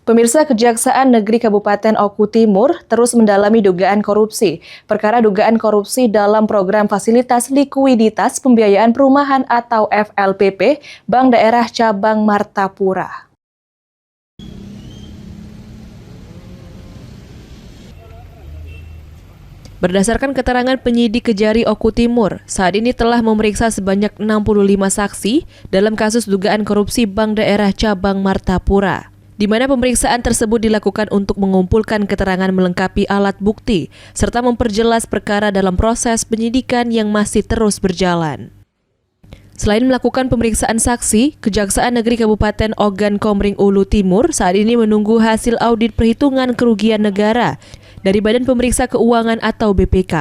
Pemirsa, Kejaksaan Negeri Kabupaten Oku Timur terus mendalami dugaan korupsi. Perkara dugaan korupsi dalam program Fasilitas Likuiditas Pembiayaan Perumahan atau FLPP Bank Daerah Cabang Martapura. Berdasarkan keterangan penyidik Kejari Oku Timur, saat ini telah memeriksa sebanyak 65 saksi dalam kasus dugaan korupsi Bank Daerah Cabang Martapura, di mana pemeriksaan tersebut dilakukan untuk mengumpulkan keterangan melengkapi alat bukti, serta memperjelas perkara dalam proses penyidikan yang masih terus berjalan. Selain melakukan pemeriksaan saksi, Kejaksaan Negeri Kabupaten Ogan Komering Ulu Timur saat ini menunggu hasil audit perhitungan kerugian negara dari Badan Pemeriksa Keuangan atau BPK.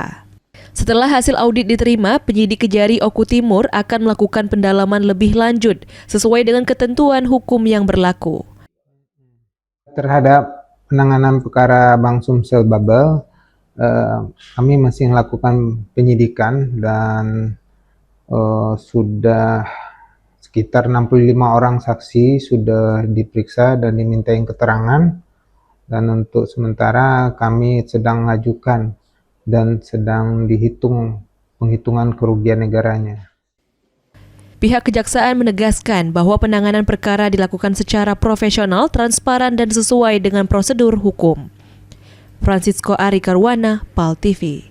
Setelah hasil audit diterima, penyidik Kejari Oku Timur akan melakukan pendalaman lebih lanjut sesuai dengan ketentuan hukum yang berlaku. Terhadap penanganan perkara Bank Sumsel Bubble, kami masih melakukan penyidikan dan sudah sekitar 65 orang saksi sudah diperiksa dan dimintai keterangan, dan untuk sementara kami sedang mengajukan dan sedang dihitung penghitungan kerugian negaranya. Pihak Kejaksaan menegaskan bahwa penanganan perkara dilakukan secara profesional, transparan, dan sesuai dengan prosedur hukum. Francisco Ari Karwana, PAL TV.